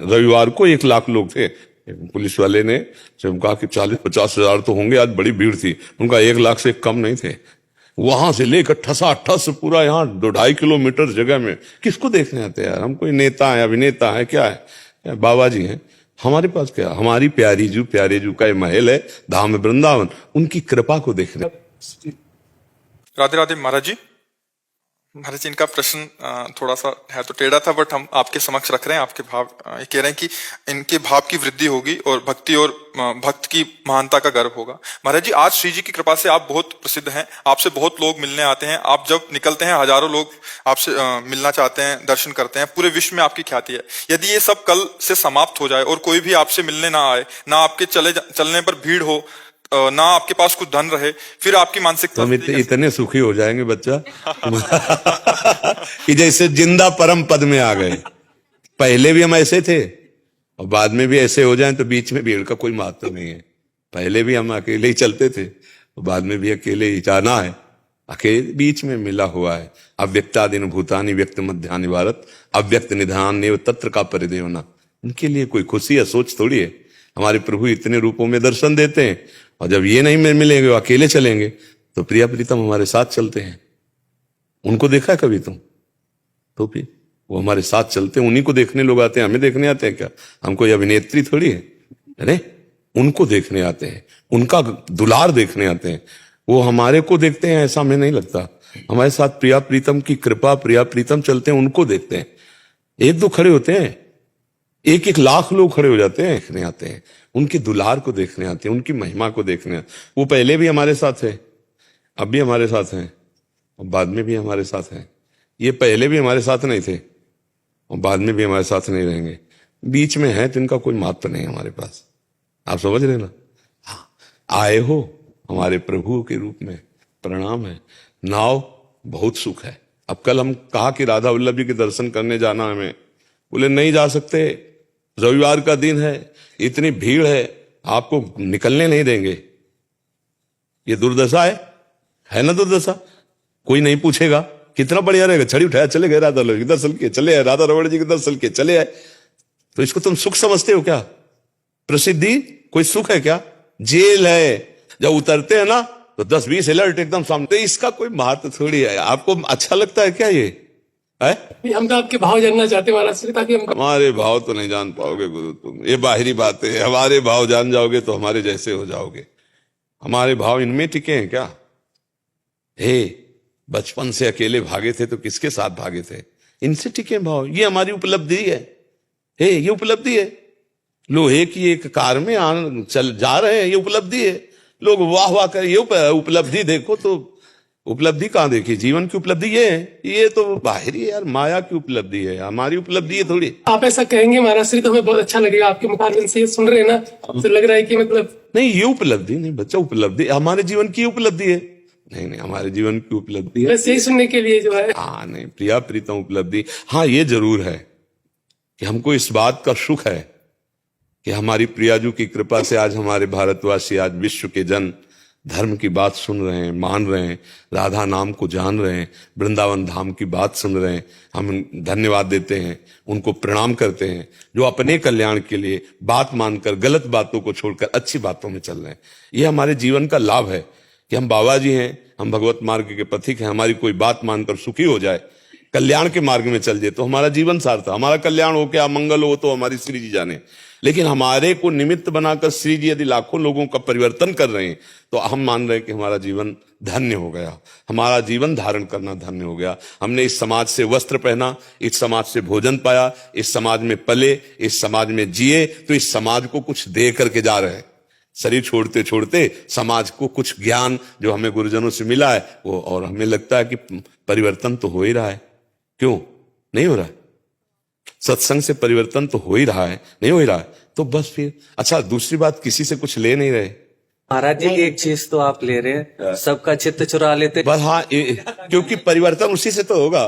रविवार को 1 लाख लोग थे। पुलिस वाले ने जब कहा कि 40-50 हजार तो होंगे, आज बड़ी भीड़ थी, उनका 1 लाख से कम नहीं थे। वहां से लेकर ठसाठस पूरा यहाँ 2-2.5 किलोमीटर जगह में किसको देखने आते हैं यार? हम कोई नेता है, अभिनेता है, क्या है? बाबा जी हैं। हमारे पास क्या, हमारी प्यारे जू का ये महल है, धाम वृंदावन, उनकी कृपा को देखने। राधे राधे महाराज जी। महाराज जी, इनका प्रश्न थोड़ा सा है तो टेढ़ा था, बट हम आपके समक्ष रख रहे हैं। आपके भाव ये कह रहे हैं कि इनके भाव की वृद्धि होगी और भक्ति और भक्त की महानता का गर्व होगा। महाराज जी, आज श्री जी की कृपा से आप बहुत प्रसिद्ध हैं, आपसे बहुत लोग मिलने आते हैं। आप जब निकलते हैं हजारों लोग आपसे मिलना चाहते हैं, दर्शन करते हैं, पूरे विश्व में आपकी ख्याति है। यदि ये सब कल से समाप्त हो जाए और कोई भी आपसे मिलने ना आए, ना आपके चलने पर भीड़ हो, ना आपके पास कुछ धन रहे, फिर आपकी मानसिकता हम इतने सुखी हो जाएंगे बच्चा कि जैसे जिंदा परम पद में आ गए। पहले भी हम ऐसे थे और बाद में भी ऐसे हो जाएं तो बीच में भीड़ का कोई महत्व नहीं है। पहले भी हम अकेले ही चलते थे और बाद में भी अकेले ही जाना है। अकेले बीच में मिला हुआ है। अव्यक्तादीन भूतानि व्यक्त मध्यानि भारत अव्यक्त निधान नेव तत्र का परिदेवना। उनके लिए कोई खुशी या सोच थोड़ी है। हमारे प्रभु इतने रूपों में दर्शन देते हैं और जब ये नहीं मिलेंगे, वो अकेले चलेंगे, तो प्रिया प्रीतम हमारे साथ चलते हैं। उनको देखा है कभी तुम? तो फिर वो हमारे साथ चलते हैं, उन्हीं को देखने लोग आते हैं। हमें देखने आते हैं क्या? हम कोई अभिनेत्री थोड़ी है। अरे उनको देखने आते हैं, उनका दुलार देखने आते हैं। वो हमारे को देखते हैं ऐसा हमें नहीं लगता। हमारे साथ प्रिया प्रीतम की कृपा, प्रिया प्रीतम चलते हैं, उनको देखते हैं। 1-2 खड़े होते हैं, 1-1 लाख लोग खड़े हो जाते हैं, देखने आते हैं, उनके दुलार को देखने आते हैं, उनकी महिमा को देखने आते हैं। वो पहले भी हमारे साथ है, अब भी हमारे साथ हैं और बाद में भी हमारे साथ हैं। ये पहले भी हमारे साथ नहीं थे और बाद में भी हमारे साथ नहीं रहेंगे। बीच में है तो इनका कोई महत्व नहीं है हमारे पास। आप समझ रहे ना? आए हो हमारे प्रभु के रूप में, प्रणाम है। नाव बहुत सुख है। अब कल हम कहा कि राधा वल्लभ जी के दर्शन करने जाना हमें, बोले नहीं जा सकते, रविवार का दिन है, इतनी भीड़ है, आपको निकलने नहीं देंगे। ये दुर्दशा है ना? दुर्दशा कोई नहीं पूछेगा, कितना बढ़िया रहेगा। छड़ी उठाया चले गए, राधा वल्लभ जी के दर्शन किए चले आए, राधा रमण जी के दर्शन किए चले आए। तो इसको तुम सुख समझते हो क्या? प्रसिद्धि कोई सुख है क्या? जेल है। जब उतरते हैं ना तो 10-20 अलर्ट एकदम सामने, तो इसका कोई महत्व थोड़ी है। आपको अच्छा लगता है क्या ये है? हम तो आपके भाव जानना चाहते हैं महाराज, ताकि हम हमारे भाव तो नहीं जान पाओगे गुरु तुम, ये बाहरी बात है। हमारे भाव जान जाओगे तो हमारे जैसे हो जाओगे। हमारे भाव इनमें टिके हैं क्या? हे, बचपन से अकेले भागे थे तो किसके साथ भागे थे? इनसे टिके भाव। ये हमारी उपलब्धि है। हे, ये उपलब्धि है। लोहे की एक कार में चल जा रहे हैं, ये उपलब्धि है। लोग वाह वाह कर, ये उपलब्धि देखो तो उपलब्धि कहां देखी? जीवन की उपलब्धि ये तो बाहरी है यार, माया की उपलब्धि है। हमारी उपलब्धि है थोड़ी। आप ऐसा कहेंगे महाराज श्री तो हमें बहुत अच्छा लगेगा। आपके मुखारबिन से ये सुन रहे हैं ना, तो लग रहा है कि मतलब नहीं, ये उपलब्धि नहीं बच्चा, उपलब्धि हमारे जीवन की उपलब्धि है। नहीं, हमारे जीवन की उपलब्धि है। बस यही सुनने के लिए जो है। हाँ नहीं, प्रिया प्रीतम उपलब्धि। हाँ ये जरूर है कि हमको इस बात का सुख है कि हमारी प्रियाजू की कृपा से आज हमारे भारतवासी, आज विश्व के जन धर्म की बात सुन रहे हैं, मान रहे हैं, राधा नाम को जान रहे हैं, वृंदावन धाम की बात सुन रहे हैं। हम धन्यवाद देते हैं, उनको प्रणाम करते हैं, जो अपने कल्याण के लिए बात मानकर गलत बातों को छोड़कर अच्छी बातों में चल रहे हैं। ये हमारे जीवन का लाभ है कि हम बाबा जी हैं, हम भगवत मार्ग के पथिक हैं। हमारी कोई बात मानकर सुखी हो जाए, कल्याण के मार्ग में चल जाए तो हमारा जीवन सार्थक। हमारा कल्याण हो, क्या मंगल हो, तो हमारी श्री जी जाने। लेकिन हमारे को निमित्त बनाकर श्री जी यदि लाखों लोगों का परिवर्तन कर रहे हैं तो हम मान रहे हैं कि हमारा जीवन धन्य हो गया, हमारा जीवन धारण करना धन्य हो गया। हमने इस समाज से वस्त्र पहना, इस समाज से भोजन पाया, इस समाज में पले, इस समाज में जिए, तो इस समाज को कुछ दे करके जा रहे हैं। शरीर छोड़ते छोड़ते समाज को कुछ ज्ञान जो हमें गुरुजनों से मिला है वो, और हमें लगता है कि परिवर्तन तो हो ही रहा है। क्यों नहीं हो रहा है? सत्संग से परिवर्तन तो हो ही रहा है, नहीं हो ही रहा है तो बस फिर अच्छा। दूसरी बात, किसी से कुछ ले नहीं रहे महाराज जी। एक चीज तो आप ले रहे हैं, सबका चित्त चुरा लेते बस। हाँ, क्योंकि परिवर्तन उसी से तो होगा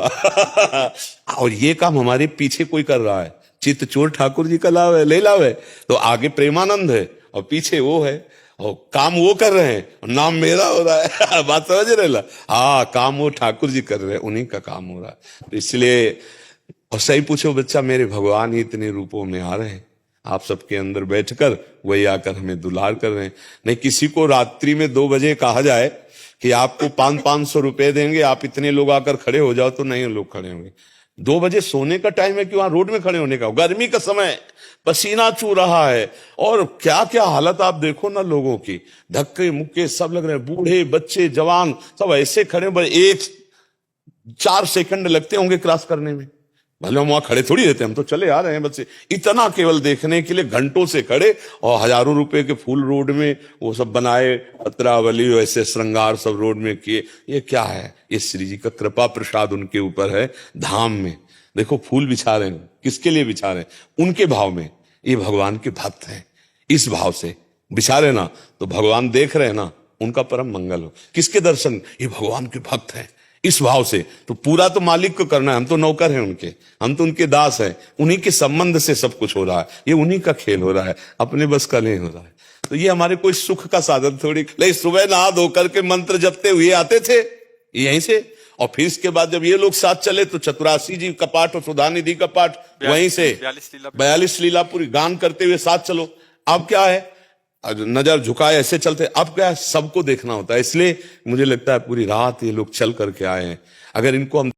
और ये काम हमारे पीछे कोई कर रहा है। चित्त चोर ठाकुर जी का लाभ है, ले लाभ है, तो आगे प्रेमानंद है और पीछे वो है और काम वो कर रहे हैं और नाम मेरा हो रहा है बात समझ रहे ला? हाँ, काम वो ठाकुर जी कर रहे हैं, उन्हीं का काम हो रहा है। तो इसलिए और सही पूछो बच्चा, मेरे भगवान ही इतने रूपों में आ रहे हैं, आप सबके अंदर बैठकर वही आकर हमें दुलार कर रहे हैं। नहीं किसी को रात्रि में 2 बजे कहा जाए कि आपको 500 रुपए देंगे, आप इतने लोग आकर खड़े हो जाओ, तो नहीं लोग खड़े होंगे। 2 बजे सोने का टाइम है कि वहां रोड में खड़े होने का, गर्मी का समय, पसीना चू रहा है, और क्या क्या हालत आप देखो ना लोगों की, धक्के मुक्के सब लग रहे हैं, बूढ़े बच्चे जवान सब ऐसे खड़े, बस 4 सेकंड लगते होंगे क्रॉस करने में, भले हम वहां खड़े थोड़ी रहते, हम तो चले आ रहे हैं, बस इतना केवल देखने के लिए घंटों से खड़े, और हजारों रुपए के फूल रोड में वो सब बनाए, पत्रावली वैसे श्रृंगार सब रोड में किए। ये क्या है? ये श्री जी का कृपा प्रसाद उनके ऊपर है। धाम में देखो फूल बिछा रहे हैं, किसके लिए बिछा रहे हैं? उनके भाव में, ये भगवान के भक्त हैं, इस भाव से बिछा रहे ना, तो भगवान देख रहे हैं ना, उनका परम मंगल हो। किसके दर्शन? ये भगवान के भक्त हैं, इस भाव से। तो पूरा तो मालिक को करना है, हम तो नौकर हैं उनके, हम तो उनके दास हैं, उन्हीं के संबंध से सब कुछ हो रहा है, ये उन्हीं का खेल हो रहा है, अपने बस का नहीं हो रहा है। तो ये हमारे कोई सुख का साधन थोड़ी। लेकिन सुबह नहा धोकर के मंत्र जपते हुए आते थे यहीं से, और फिर इसके बाद जब ये लोग साथ चले तो चतुरासी जी का पाठ और सुधानिधि का पाठ वहीं से 42 लीला पूरी गान करते हुए साथ चलो। अब क्या है, नजर झुकाए ऐसे चलते, अब क्या है, सबको देखना होता है। इसलिए मुझे लगता है पूरी रात ये लोग चल करके आए हैं। अगर इनको हम